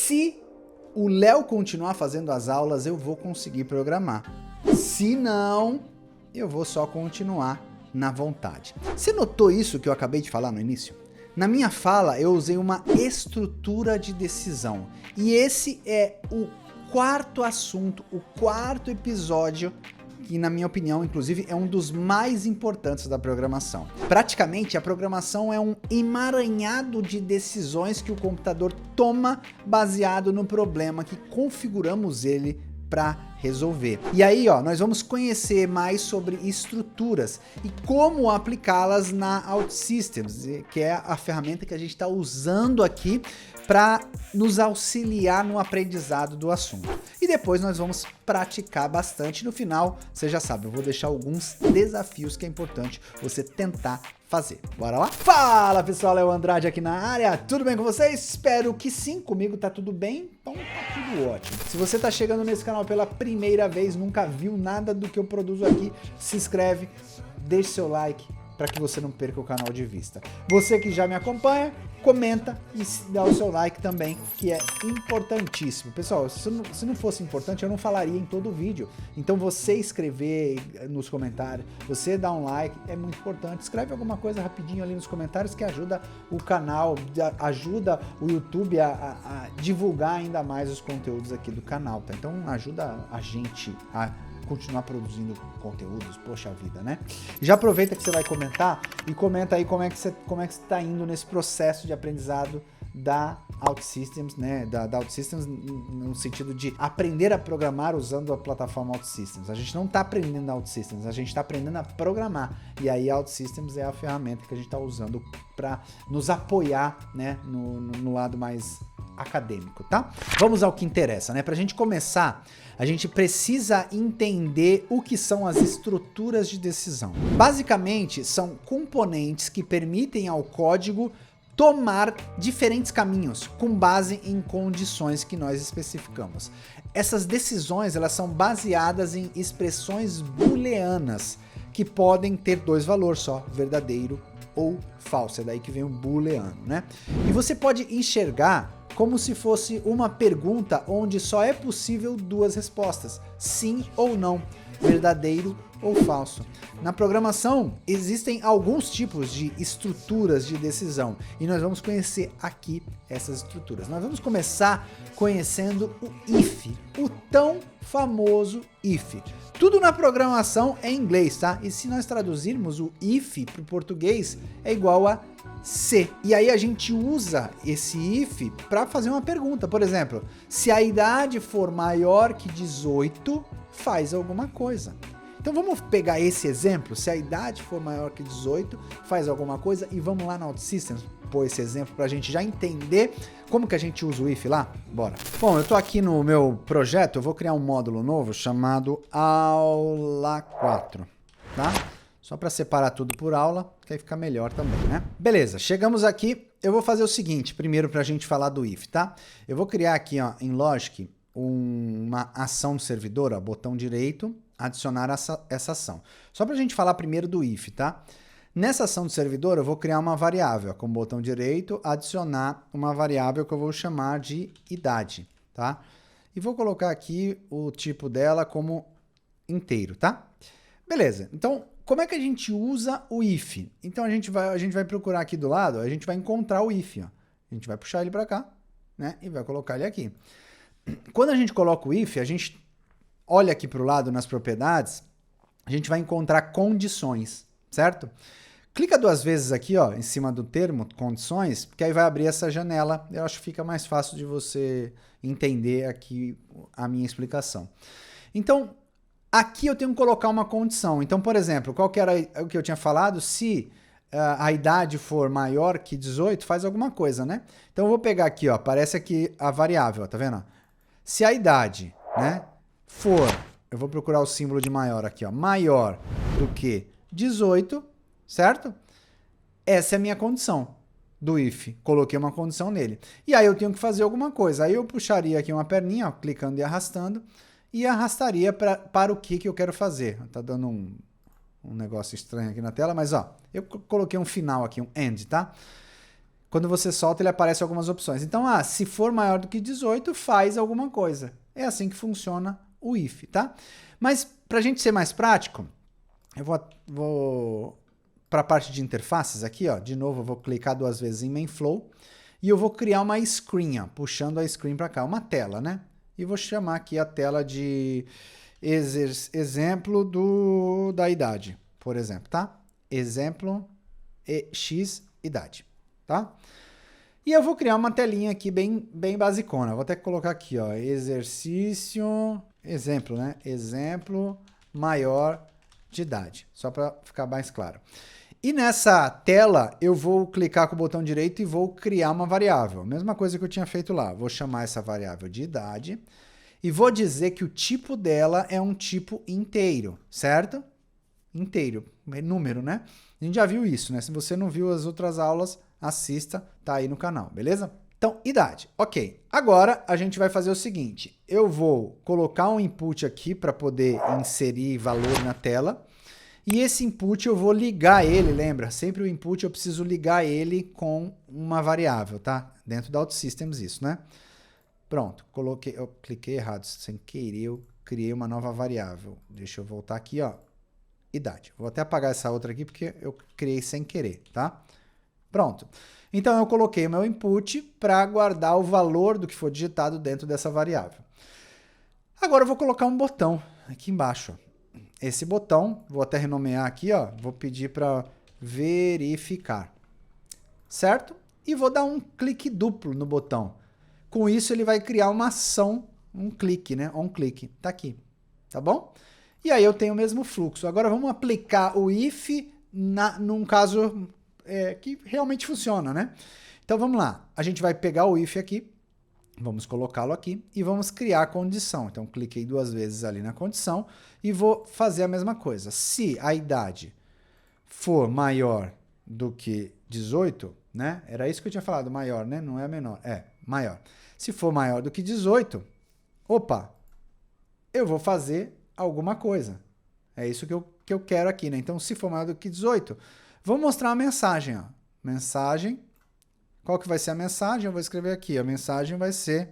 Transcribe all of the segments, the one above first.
Se o Léo continuar fazendo as aulas, eu vou conseguir programar. Se não, eu vou só continuar na vontade. Você notou isso que eu acabei de falar no início? Na minha fala, eu usei uma estrutura de decisão. E esse é o quarto assunto, o quarto episódio, que na minha opinião, inclusive, é um dos mais importantes da programação. Praticamente, a programação é um emaranhado de decisões que o computador toma baseado no problema que configuramos ele para resolver. E aí, ó, nós vamos conhecer mais sobre estruturas e como aplicá-las na OutSystems, que é a ferramenta que a gente está usando aqui para nos auxiliar no aprendizado do assunto. E depois nós vamos praticar bastante. No final, você já sabe, eu vou deixar alguns desafios que é importante você tentar fazer. Bora lá? Fala pessoal, Léo Andrade aqui na área, tudo bem com vocês? Espero que sim, comigo tá tudo bem, então tá tudo ótimo. Se você tá chegando nesse canal pela primeira vez, nunca viu nada do que eu produzo aqui, se inscreve, deixe seu like para que você não perca o canal de vista. Você que já me acompanha, comenta e dá o seu like também, que é importantíssimo. Pessoal, se não fosse importante, eu não falaria em todo o vídeo. Então você escrever nos comentários, você dar um like, é muito importante. Escreve alguma coisa rapidinho ali nos comentários que ajuda o canal, ajuda o YouTube a divulgar ainda mais os conteúdos aqui do canal, tá? Então ajuda a gente a continuar produzindo conteúdos, poxa vida, né? Já aproveita que você vai comentar e comenta aí como é que você está indo nesse processo de aprendizado da OutSystems, né? Da OutSystems no sentido de aprender a programar usando a plataforma OutSystems. A gente não está aprendendo a OutSystems, a gente está aprendendo a programar. E aí a OutSystems é a ferramenta que a gente está usando para nos apoiar, né? No lado mais acadêmico, tá? Vamos ao que interessa, né? Pra gente começar, a gente precisa entender o que são as estruturas de decisão. Basicamente, são componentes que permitem ao código tomar diferentes caminhos com base em condições que nós especificamos. Essas decisões, elas são baseadas em expressões booleanas que podem ter dois valores só, verdadeiro ou falso. É daí que vem o booleano, né? E você pode enxergar como se fosse uma pergunta onde só é possível duas respostas, sim ou não, verdadeiro ou falso. Na programação, existem alguns tipos de estruturas de decisão e nós vamos conhecer aqui essas estruturas. Nós vamos começar conhecendo o if, o tão famoso if. Tudo na programação é em inglês, tá? E se nós traduzirmos o if para o português, é igual a se. E aí a gente usa esse if para fazer uma pergunta. Por exemplo, se a idade for maior que 18, faz alguma coisa. Então vamos pegar esse exemplo, se a idade for maior que 18, faz alguma coisa, e vamos lá na OutSystems pôr esse exemplo para a gente já entender como que a gente usa o if lá? Bora! Bom, eu tô aqui no meu projeto, eu vou criar um módulo novo chamado aula 4, tá? Só para separar tudo por aula, que aí fica melhor também, né? Beleza, chegamos aqui, eu vou fazer o seguinte, primeiro para a gente falar do if, tá? Eu vou criar aqui, ó, em Logic, uma ação do servidor, ó, botão direito, adicionar essa ação. Só para a gente falar primeiro do if, tá? Nessa ação do servidor, eu vou criar uma variável, com o botão direito, adicionar uma variável que eu vou chamar de idade, tá? E vou colocar aqui o tipo dela como inteiro, tá? Beleza, então, como é que a gente usa o if? Então, a gente vai procurar aqui do lado, a gente vai encontrar o if, ó. A gente vai puxar ele para cá, né? E vai colocar ele aqui. Quando a gente coloca o if, a gente olha aqui para o lado nas propriedades, a gente vai encontrar condições, certo? Clica duas vezes aqui, ó, em cima do termo condições, porque aí vai abrir essa janela. Eu acho que fica mais fácil de você entender aqui a minha explicação. Então, aqui eu tenho que colocar uma condição. Então, por exemplo, qual que era o que eu tinha falado? Se a idade for maior que 18, faz alguma coisa, né? Então, eu vou pegar aqui, ó, aparece aqui a variável, ó, tá vendo? Se a idade, né, for, eu vou procurar o símbolo de maior aqui, ó, maior do que 18, certo? Essa é a minha condição do if. Coloquei uma condição nele. E aí eu tenho que fazer alguma coisa. Aí eu puxaria aqui uma perninha, ó, clicando e arrastando, e arrastaria para o que eu quero fazer. Tá dando um negócio estranho aqui na tela, mas ó, eu coloquei um final aqui, um end, tá? Quando você solta, ele aparece algumas opções. Então, se for maior do que 18, faz alguma coisa. É assim que funciona o if, tá? Mas, para a gente ser mais prático, eu vou para a parte de interfaces aqui, ó. De novo, eu vou clicar 2 vezes em MainFlow e eu vou criar uma screen, ó, puxando a screen para cá, uma tela, né? E vou chamar aqui a tela de exemplo da idade, por exemplo, tá? Exemplo X idade, tá? E eu vou criar uma telinha aqui bem basicona. Vou até colocar aqui, ó, exercício, exemplo, né? Exemplo maior de idade, só para ficar mais claro. E nessa tela, eu vou clicar com o botão direito e vou criar uma variável. Mesma coisa que eu tinha feito lá. Vou chamar essa variável de idade e vou dizer que o tipo dela é um tipo inteiro, certo? Inteiro, é número, né? A gente já viu isso, né? Se você não viu as outras aulas, assista, tá aí no canal, beleza? Então, idade. Ok. Agora, a gente vai fazer o seguinte. Eu vou colocar um input aqui para poder inserir valor na tela. E esse input eu vou ligar ele, lembra? Sempre o input eu preciso ligar ele com uma variável, tá? Dentro da OutSystems isso, né? Pronto, eu cliquei errado, sem querer eu criei uma nova variável. Deixa eu voltar aqui, ó. Idade. Vou até apagar essa outra aqui porque eu criei sem querer, tá? Pronto. Então eu coloquei o meu input para guardar o valor do que for digitado dentro dessa variável. Agora eu vou colocar um botão aqui embaixo, ó. Esse botão, vou até renomear aqui, ó, vou pedir para verificar, certo? E vou dar um clique duplo no botão. Com isso, ele vai criar uma ação, um clique, né? Um clique, tá aqui, tá bom? E aí eu tenho o mesmo fluxo. Agora vamos aplicar o if num caso que realmente funciona, né? Então vamos lá, a gente vai pegar o if aqui, vamos colocá-lo aqui e vamos criar a condição. Então, cliquei 2 vezes ali na condição e vou fazer a mesma coisa. Se a idade for maior do que 18, né? Era isso que eu tinha falado, maior, né? Não é menor, é maior. Se for maior do que 18, opa, eu vou fazer alguma coisa. É isso que eu quero aqui, né? Então, se for maior do que 18, vou mostrar uma mensagem, ó. Mensagem. Qual que vai ser a mensagem? Eu vou escrever aqui. A mensagem vai ser: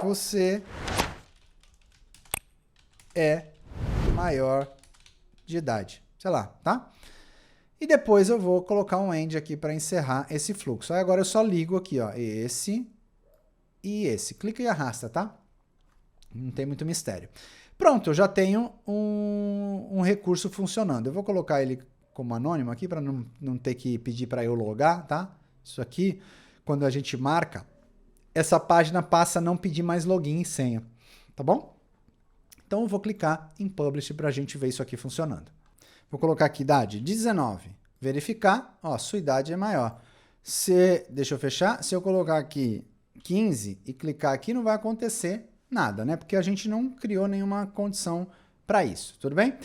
você é maior de idade. Sei lá, tá? E depois eu vou colocar um end aqui para encerrar esse fluxo. Aí agora eu só ligo aqui, ó, esse e esse. Clica e arrasta, tá? Não tem muito mistério. Pronto, eu já tenho um recurso funcionando. Eu vou colocar ele como anônimo aqui para não ter que pedir para eu logar, tá? Isso aqui, quando a gente marca, essa página passa a não pedir mais login e senha, tá bom? Então eu vou clicar em Publish para a gente ver isso aqui funcionando. Vou colocar aqui idade 19, verificar, ó, sua idade é maior. Deixa eu fechar, se eu colocar aqui 15 e clicar aqui, não vai acontecer nada, né? Porque a gente não criou nenhuma condição para isso, tudo bem?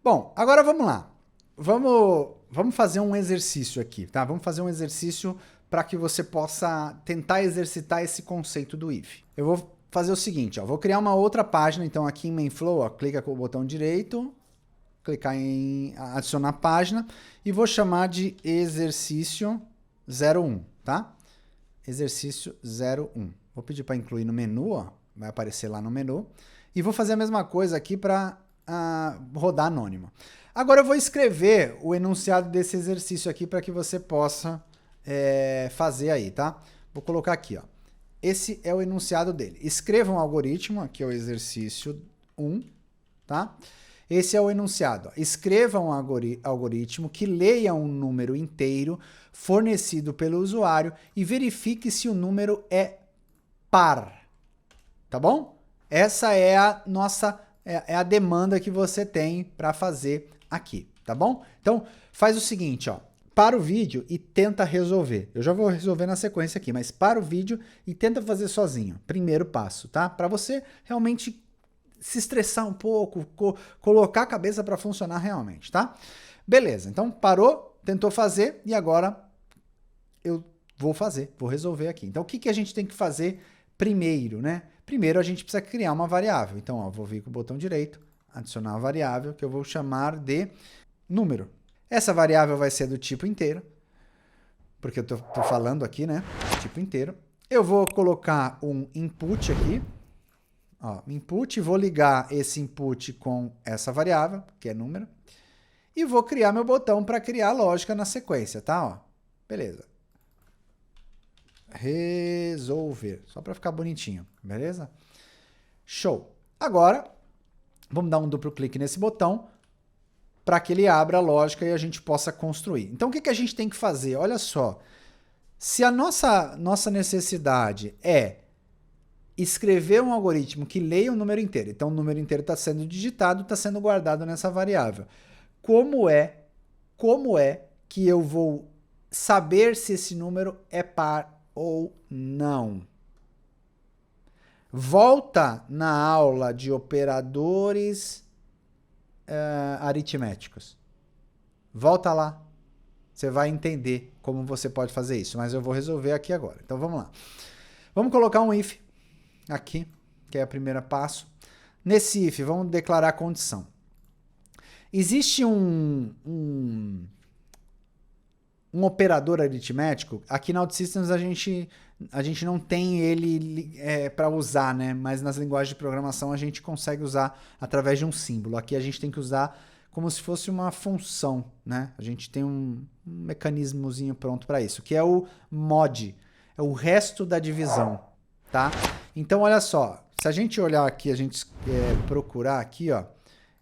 Bom, agora vamos lá. Vamos fazer um exercício aqui, tá? Vamos fazer um exercício para que você possa tentar exercitar esse conceito do if. Eu vou fazer o seguinte, ó, vou criar uma outra página, então aqui em MainFlow, ó, clica com o botão direito, clicar em adicionar página e vou chamar de exercício 01, tá? Exercício 01. Vou pedir para incluir no menu, ó, vai aparecer lá no menu. E vou fazer a mesma coisa aqui para rodar anônimo. Agora eu vou escrever o enunciado desse exercício aqui para que você possa fazer aí, tá? Vou colocar aqui, ó. Esse é o enunciado dele. Escreva um algoritmo, aqui é o exercício 1, tá? Esse é o enunciado. Escreva um algoritmo que leia um número inteiro fornecido pelo usuário e verifique se o número é par. Tá bom? Essa é a nossa a demanda que você tem para fazer aqui, tá bom? Então, faz o seguinte, ó. Para o vídeo e tenta resolver. Eu já vou resolver na sequência aqui, mas para o vídeo e tenta fazer sozinho. Primeiro passo, tá? Para você realmente se estressar um pouco, colocar a cabeça para funcionar realmente, tá? Beleza, então parou, tentou fazer e agora eu vou resolver aqui. Então o que a gente tem que fazer primeiro, né? Primeiro a gente precisa criar uma variável. Então, ó, vou vir com o botão direito, adicionar uma variável que eu vou chamar de número. Essa variável vai ser do tipo inteiro. porque eu tô falando aqui, né, tipo inteiro. Eu vou colocar um input aqui, ó, input, vou ligar esse input com essa variável, que é número, e vou criar meu botão para criar a lógica na sequência, tá? Ó, beleza. Resolver, só para ficar bonitinho, beleza? Show. Agora, vamos dar um duplo clique nesse botão para que ele abra a lógica e a gente possa construir. Então, o que a gente tem que fazer? Olha só, se a nossa necessidade é escrever um algoritmo que leia o número inteiro, então o número inteiro está sendo digitado, está sendo guardado nessa variável. Como é que eu vou saber se esse número é par ou não? Volta na aula de operadores aritméticos. Volta lá. Você vai entender como você pode fazer isso, mas eu vou resolver aqui agora. Então vamos lá. Vamos colocar um if aqui, que é o primeiro passo. Nesse if, vamos declarar a condição. Existe um operador aritmético. Aqui na OutSystems a gente não tem ele para usar, né? Mas nas linguagens de programação a gente consegue usar através de um símbolo. Aqui a gente tem que usar como se fosse uma função, né? A gente tem um mecanismozinho pronto para isso, que é o mod, é o resto da divisão, tá? Então, olha só, se a gente olhar aqui, a gente procurar aqui, ó,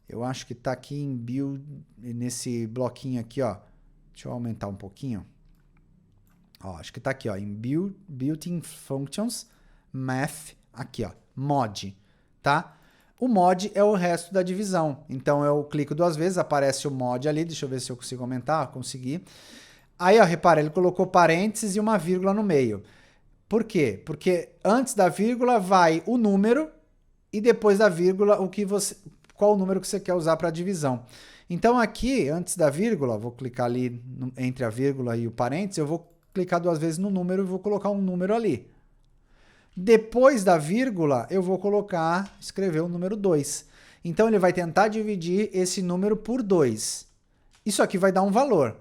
eu acho que tá aqui em build, nesse bloquinho aqui, ó. Deixa eu aumentar um pouquinho. Ó, acho que tá aqui, ó, em built-in functions, math, aqui, ó, mod, tá? O mod é o resto da divisão. Então, eu clico duas vezes, aparece o mod ali. Deixa eu ver se eu consigo aumentar. Consegui. Aí, ó, repara, ele colocou parênteses e uma vírgula no meio. Por quê? Porque antes da vírgula vai o número e depois da vírgula qual o número que você quer usar para divisão. Então, aqui, antes da vírgula, vou clicar ali entre a vírgula e o parênteses, eu vou clicar duas vezes no número e vou colocar um número ali. Depois da vírgula, eu vou escrever o número 2. Então, ele vai tentar dividir esse número por 2. Isso aqui vai dar um valor.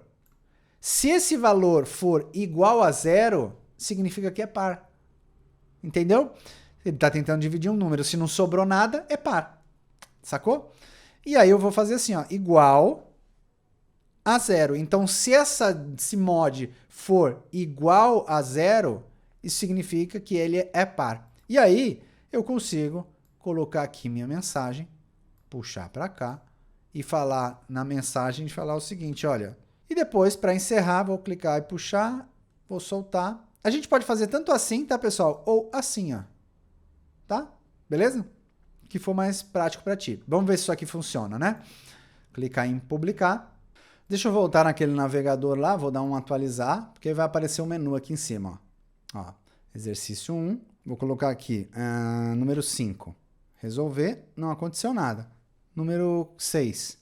Se esse valor for igual a 0, significa que é par. Entendeu? Ele está tentando dividir um número. Se não sobrou nada, é par. Sacou? E aí eu vou fazer assim, ó, igual a 0. Então, se esse mod for igual a 0... isso significa que ele é par. E aí, eu consigo colocar aqui minha mensagem, puxar para cá, e falar na mensagem, falar o seguinte, olha. E depois, para encerrar, vou clicar e puxar, vou soltar. A gente pode fazer tanto assim, tá, pessoal? Ou assim, ó. Tá? Beleza? Que for mais prático para ti. Vamos ver se isso aqui funciona, né? Clicar em publicar. Deixa eu voltar naquele navegador lá, vou dar um atualizar, porque vai aparecer um menu aqui em cima, ó. Ó, exercício 1, vou colocar aqui, número 5, resolver, não aconteceu nada. Número 6,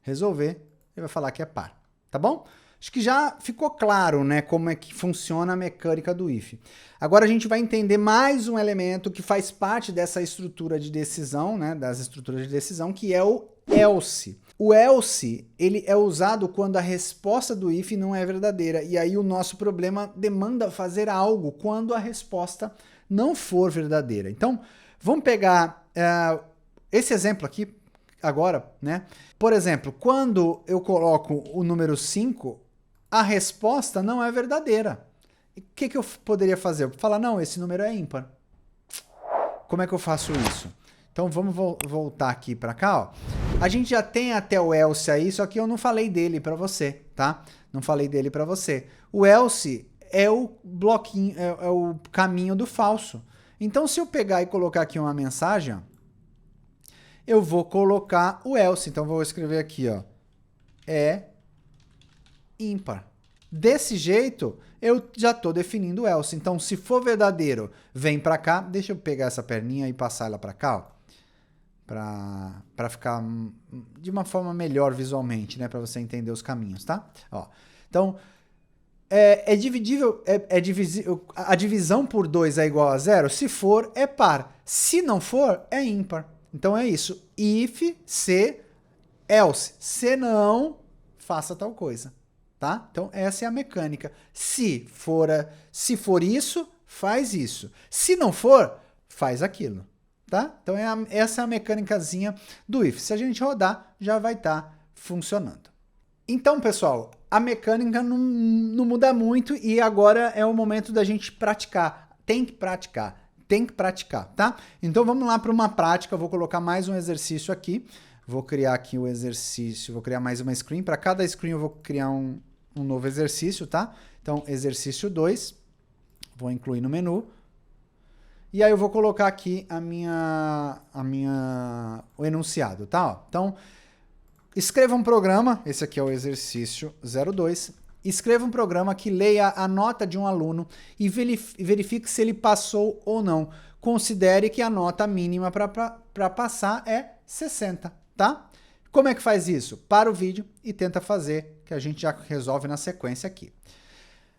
resolver, ele vai falar que é par, tá bom? Acho que já ficou claro, né, como é que funciona a mecânica do if. Agora a gente vai entender mais um elemento que faz parte dessa estrutura de decisão, né, das estruturas de decisão, que é o else. O else, ele é usado quando a resposta do if não é verdadeira. E aí o nosso problema demanda fazer algo quando a resposta não for verdadeira. Então, vamos pegar esse exemplo aqui agora, né? Por exemplo, quando eu coloco o número 5, a resposta não é verdadeira. O que eu poderia fazer? Eu falar, não, esse número é ímpar. Como é que eu faço isso? Então, vamos voltar aqui para cá, ó. A gente já tem até o else aí, só que eu não falei dele para você, tá? Não falei dele para você. O else é o bloquinho, é o caminho do falso. Então, se eu pegar e colocar aqui uma mensagem, ó, eu vou colocar o else. Então, vou escrever aqui, ó, é ímpar. Desse jeito, eu já estou definindo o else. Então, se for verdadeiro, vem para cá. Deixa eu pegar essa perninha e passar ela para cá, ó. Para ficar de uma forma melhor visualmente, né? Para você entender os caminhos, tá? Ó, então, a divisão por 2 é igual a 0? Se for, é par. Se não for, é ímpar. Então é isso. If, se, else. Se não, faça tal coisa. tá? Então, essa é a mecânica. Se for isso, faz isso. Se não for, faz aquilo, tá? Então, essa é a mecânicazinha do if. Se a gente rodar, já vai estar funcionando. Então, pessoal, a mecânica não muda muito e agora é o momento da gente praticar. Tem que praticar, tá? Então, vamos lá para uma prática. Eu vou colocar mais um exercício aqui. Vou criar aqui o exercício, vou criar mais uma screen. Para cada screen eu vou criar um novo exercício, tá? Então, exercício 2. Vou incluir no menu. E aí eu vou colocar aqui o enunciado, tá? Ó, então, escreva um programa, esse aqui é o exercício 02. Escreva um programa que leia a nota de um aluno e verifique se ele passou ou não. Considere que a nota mínima para passar é 60, tá? Como é que faz isso? Para o vídeo e tenta fazer, que a gente já resolve na sequência aqui.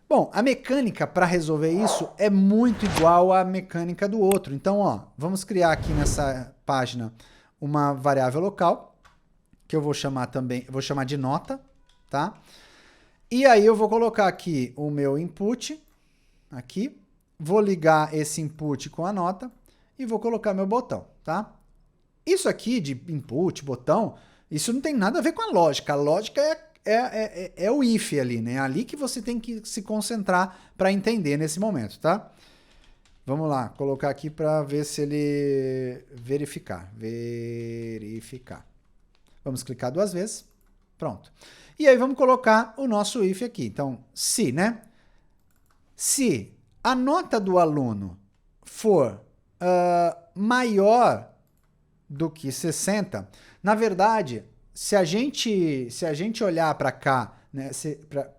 Bom, a mecânica para resolver isso é muito igual à mecânica do outro. Então, ó, vamos criar aqui nessa página uma variável local, que eu vou chamar de nota, tá? E aí eu vou colocar aqui o meu input, aqui, vou ligar esse input com a nota e vou colocar meu botão, tá? Isso aqui de input, botão, isso não tem nada a ver com a lógica. A lógica é o if ali, né? É ali que você tem que se concentrar para entender nesse momento, tá? Vamos lá, colocar aqui para ver se ele verificar. Vamos clicar 2 vezes. Pronto. E aí vamos colocar o nosso if aqui. Então, se, né? Se a nota do aluno for maior do que 60, na verdade, se a gente olhar para cá, né,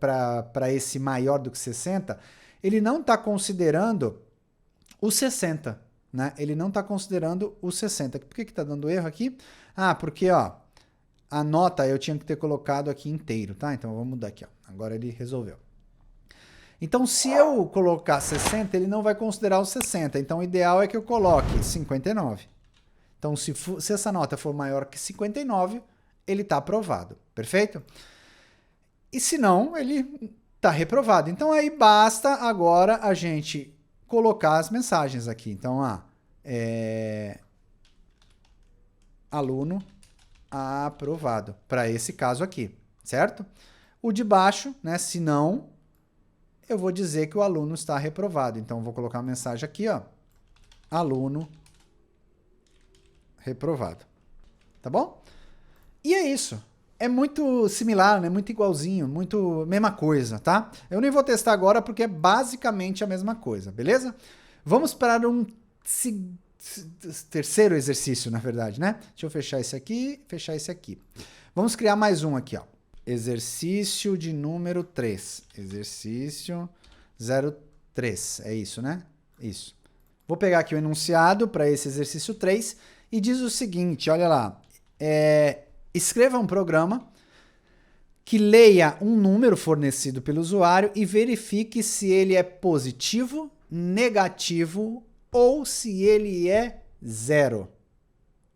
para esse maior do que 60, ele não está considerando o 60, né? Ele não está considerando o 60. Por que está dando erro aqui? Ah, porque, ó, a nota eu tinha que ter colocado aqui inteiro, tá? Então, vamos mudar aqui, ó. Agora ele resolveu. Então, se eu colocar 60, ele não vai considerar o 60. Então, o ideal é que eu coloque 59. Então, se essa nota for maior que 59, ele está aprovado. Perfeito? E se não, ele está reprovado. Então, aí basta agora a gente colocar as mensagens aqui. Então, aluno aprovado, para esse caso aqui, certo? O de baixo, né, se não, eu vou dizer que o aluno está reprovado. Então, vou colocar uma mensagem aqui, ó, aluno reprovado, tá bom? E é isso. É muito similar, né? Muito igualzinho, mesma coisa, tá? Eu nem vou testar agora porque é basicamente a mesma coisa, beleza? Vamos para um terceiro exercício, na verdade, né? Deixa eu fechar esse aqui, fechar esse aqui. Vamos criar mais um aqui, ó. Exercício de número 3. Exercício 03. É isso, né? Isso. Vou pegar aqui o enunciado para esse exercício 3 e diz o seguinte, olha lá. Escreva um programa que leia um número fornecido pelo usuário e verifique se ele é positivo, negativo ou se ele é 0.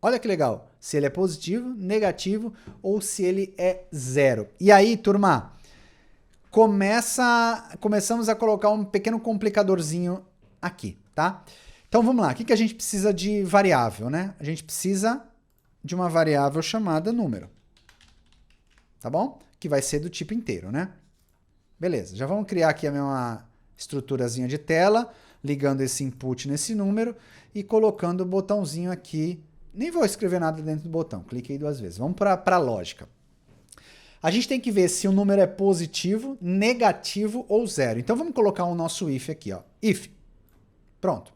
Olha que legal. Se ele é positivo, negativo ou se ele é 0. E aí, turma, começamos a colocar um pequeno complicadorzinho aqui, tá? Então vamos lá. O que a gente precisa de variável, né? A gente precisa de uma variável chamada número. Tá bom? Que vai ser do tipo inteiro, né? Beleza. Já vamos criar aqui a mesma estruturazinha de tela, ligando esse input nesse número e colocando o botãozinho aqui. Nem vou escrever nada dentro do botão. Cliquei 2 vezes. Vamos para a lógica. A gente tem que ver se o número é positivo, negativo ou 0. Então vamos colocar o nosso if aqui, ó. If. Pronto.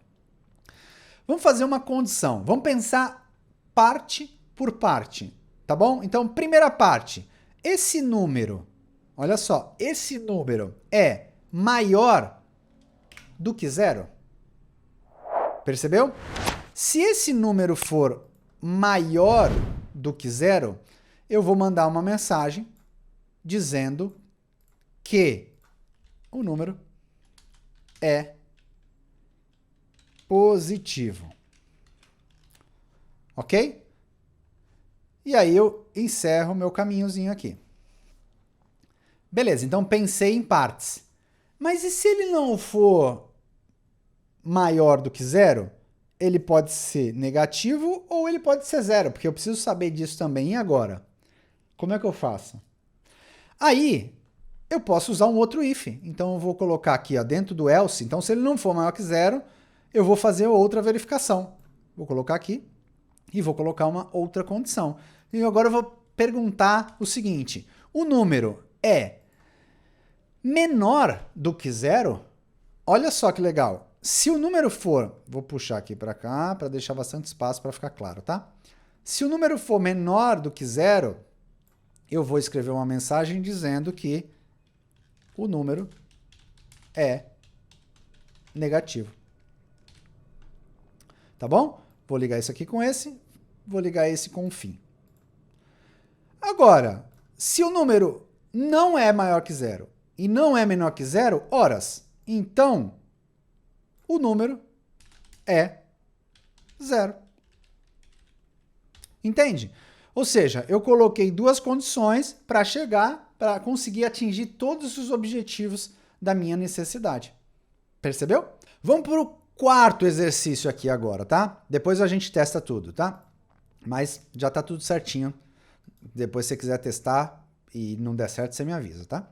Vamos fazer uma condição. Vamos pensar parte por parte, tá bom? Então, primeira parte. Esse número, olha só, esse número é maior do que 0? Percebeu? Se esse número for maior do que 0, eu vou mandar uma mensagem dizendo que o número é positivo. Ok? E aí eu encerro meu caminhozinho aqui. Beleza, então pensei em partes. Mas e se ele não for maior do que zero? Ele pode ser negativo ou ele pode ser zero, porque eu preciso saber disso também. E agora? Como é que eu faço? Aí, eu posso usar um outro if. Então, eu vou colocar aqui ó, dentro do else. Então, se ele não for maior que zero, eu vou fazer outra verificação. Vou colocar aqui e vou colocar uma outra condição. E agora eu vou perguntar o seguinte. O número é menor do que zero? Olha só que legal. Se o número for... Vou puxar aqui para cá para deixar bastante espaço para ficar claro, tá? Se o número for menor do que zero, eu vou escrever uma mensagem dizendo que o número é negativo. Tá bom? Vou ligar isso aqui com esse, vou ligar esse com o fim. Agora, se o número não é maior que zero e não é menor que zero, horas, então o número é zero. Entende? Ou seja, eu coloquei duas condições para conseguir atingir todos os objetivos da minha necessidade. Percebeu? Vamos para o quarto exercício aqui agora, tá? Depois a gente testa tudo, tá? Mas já tá tudo certinho. Depois, se você quiser testar e não der certo, você me avisa, tá?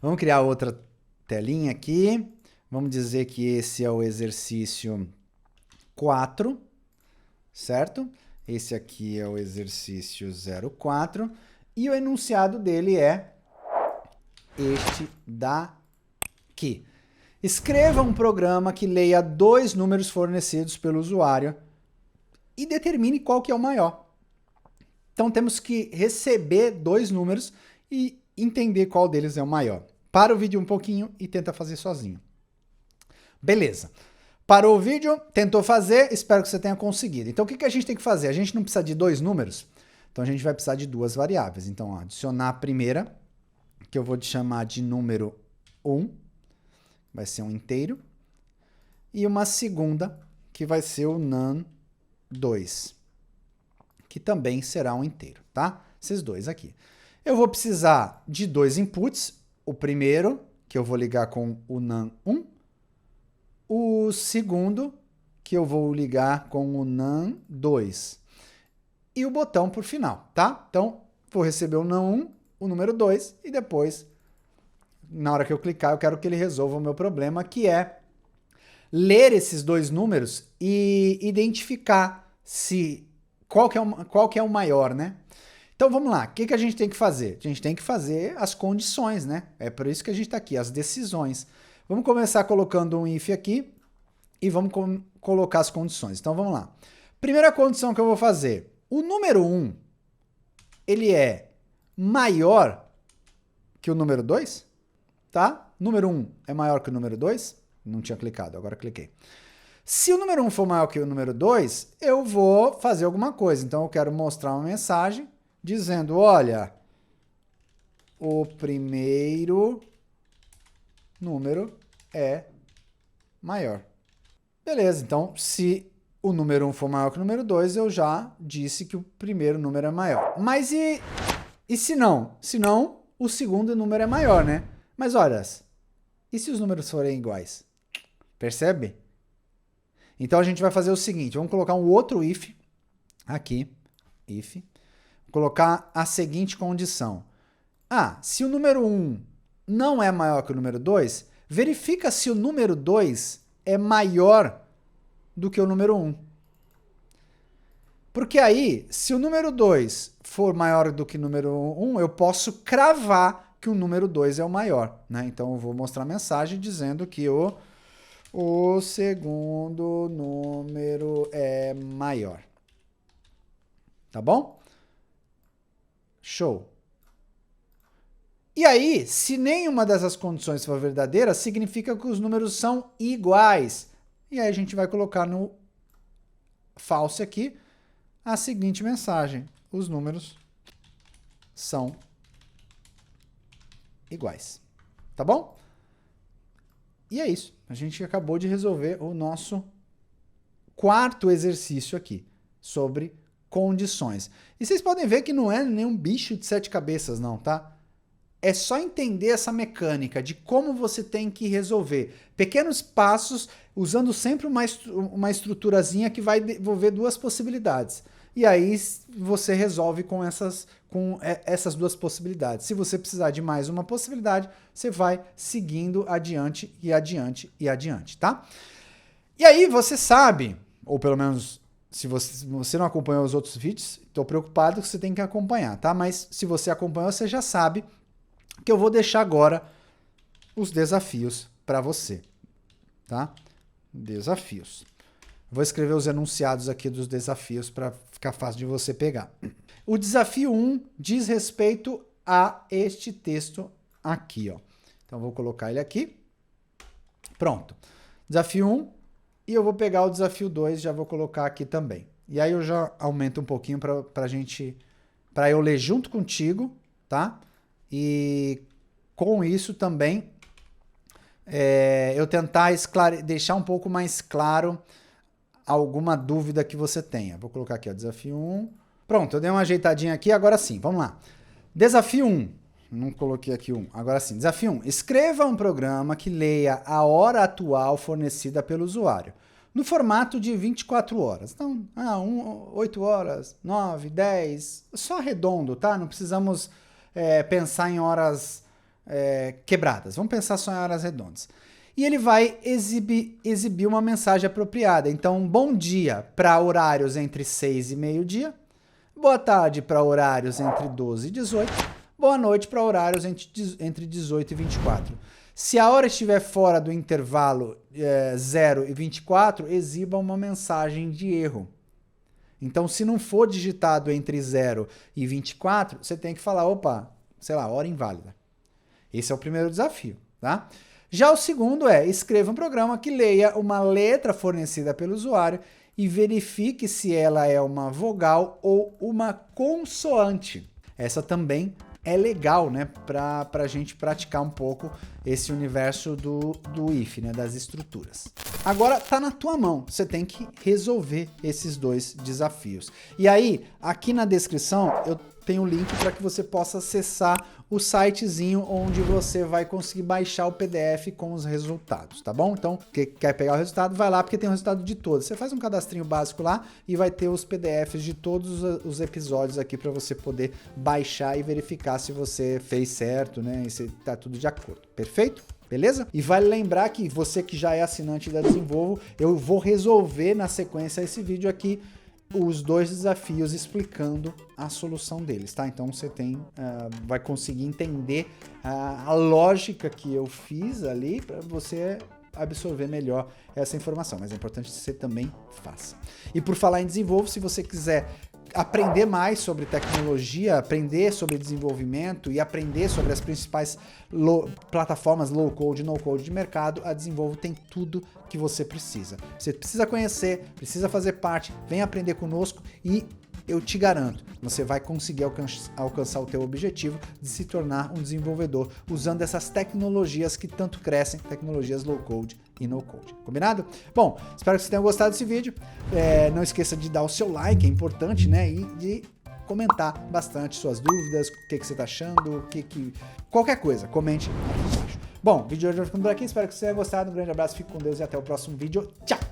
Vamos criar outra telinha aqui. Vamos dizer que esse é o exercício 4, certo? Esse aqui é o exercício 04. E o enunciado dele é este daqui. Escreva um programa que leia dois números fornecidos pelo usuário e determine qual que é o maior. Então, temos que receber dois números e entender qual deles é o maior. Para o vídeo um pouquinho e tenta fazer sozinho. Beleza. Parou o vídeo, tentou fazer, espero que você tenha conseguido. Então, o que a gente tem que fazer? A gente não precisa de dois números, então a gente vai precisar de duas variáveis. Então, ó, adicionar a primeira, que eu vou chamar de número 1, vai ser um inteiro, e uma segunda, que vai ser o num2, que também será um inteiro, tá? Esses dois aqui. Eu vou precisar de dois inputs, o primeiro, que eu vou ligar com o num1, o segundo, que eu vou ligar com o num2, e o botão por final, tá? Então, vou receber o num1, o número 2, e depois, na hora que eu clicar, eu quero que ele resolva o meu problema, que é ler esses dois números e identificar qual que é o maior, né? Então, vamos lá. O que a gente tem que fazer? A gente tem que fazer as condições, né? É por isso que a gente está aqui, as decisões. Vamos começar colocando um if aqui e vamos colocar as condições. Então, vamos lá. Primeira condição que eu vou fazer. O número 1, ele é maior que o número 2? Tá? Número 1 é maior que o número 2? Não tinha clicado, agora cliquei. Se o número 1 for maior que o número 2, eu vou fazer alguma coisa. Então, eu quero mostrar uma mensagem dizendo, olha, o primeiro número é maior. Beleza, então, se o número 1 for maior que o número 2, eu já disse que o primeiro número é maior. Mas e se não? Se não, o segundo número é maior, né? Mas olha, e se os números forem iguais? Percebe? Então, a gente vai fazer o seguinte, vamos colocar um outro if aqui, if, colocar a seguinte condição. Se o número 1 não é maior que o número 2, verifica se o número 2 é maior do que o número 1. Porque aí, se o número 2 for maior do que o número 1, eu posso cravar que o número 2 é o maior, né? Então, eu vou mostrar a mensagem dizendo que o segundo número é maior. Tá bom? Show. E aí, se nenhuma dessas condições for verdadeira, significa que os números são iguais. E aí a gente vai colocar no false aqui a seguinte mensagem. Os números são iguais. Tá bom? E é isso. A gente acabou de resolver o nosso quarto exercício aqui, sobre condições. E vocês podem ver que não é nenhum bicho de 7 cabeças, não, tá? é só entender essa mecânica de como você tem que resolver pequenos passos, usando sempre uma estruturazinha que vai desenvolver duas possibilidades. E aí você resolve com essas duas possibilidades. Se você precisar de mais uma possibilidade, você vai seguindo adiante e adiante e adiante, tá? E aí você sabe, ou pelo menos se você não acompanhou os outros vídeos, estou preocupado que você tem que acompanhar, tá? Mas se você acompanhou, você já sabe que eu vou deixar agora os desafios para você, tá? Desafios. Vou escrever os enunciados aqui dos desafios para ficar fácil de você pegar. O desafio 1 diz respeito a este texto aqui, ó. Então vou colocar ele aqui. Pronto. Desafio 1 e eu vou pegar o desafio 2, já vou colocar aqui também. E aí eu já aumento um pouquinho para eu ler junto contigo, tá? E com isso também eu tentar deixar um pouco mais claro alguma dúvida que você tenha. Vou colocar aqui, ó, desafio 1. Pronto, eu dei uma ajeitadinha aqui, agora sim, vamos lá. Desafio 1. Não coloquei aqui 1. Agora sim, desafio 1. Escreva um programa que leia a hora atual fornecida pelo usuário, no formato de 24 horas. Então, 8 horas, 9, 10, só redondo, tá? Não precisamos pensar em horas quebradas. Vamos pensar só em horas redondas. E ele vai exibir uma mensagem apropriada. Então, bom dia para horários entre 6 e meio-dia. Boa tarde para horários entre 12 e 18. Boa noite para horários entre 18 e 24. Se a hora estiver fora do intervalo 0 e 24, exiba uma mensagem de erro. Então, se não for digitado entre 0 e 24, você tem que falar, opa, sei lá, hora inválida. Esse é o primeiro desafio, tá? Já o segundo escreva um programa que leia uma letra fornecida pelo usuário e verifique se ela é uma vogal ou uma consoante. Essa também é legal, né, para a gente praticar um pouco esse universo do if, né, das estruturas. Agora tá na tua mão, você tem que resolver esses dois desafios. E aí, aqui na descrição, eu tenho o link para que você possa acessar o sitezinho onde você vai conseguir baixar o PDF com os resultados, tá bom? Então, quer pegar o resultado, vai lá, porque tem o resultado de todos. Você faz um cadastrinho básico lá e vai ter os PDFs de todos os episódios aqui para você poder baixar e verificar se você fez certo, né? E se tá tudo de acordo. Perfeito? Beleza? E vale lembrar que você que já é assinante da Desenvolvo, eu vou resolver na sequência esse vídeo aqui os dois desafios explicando a solução deles, tá? Então você vai conseguir entender a lógica que eu fiz ali para você absorver melhor essa informação, mas é importante que você também faça. E por falar em Desenvolvo, se você quiser aprender mais sobre tecnologia, aprender sobre desenvolvimento e aprender sobre as principais plataformas low-code e no-code de mercado, a Desenvolvo tem tudo que você precisa. Você precisa conhecer, precisa fazer parte, vem aprender conosco e eu te garanto, você vai conseguir alcançar o teu objetivo de se tornar um desenvolvedor usando essas tecnologias que tanto crescem, tecnologias low-code e no-code. Combinado? Bom, espero que vocês tenham gostado desse vídeo. Não esqueça de dar o seu like, é importante, né? E de comentar bastante suas dúvidas, o que você está achando, qualquer coisa, comente aqui embaixo. Bom, o vídeo de hoje vai ficando por aqui, espero que você tenha gostado. Um grande abraço, fique com Deus e até o próximo vídeo. Tchau!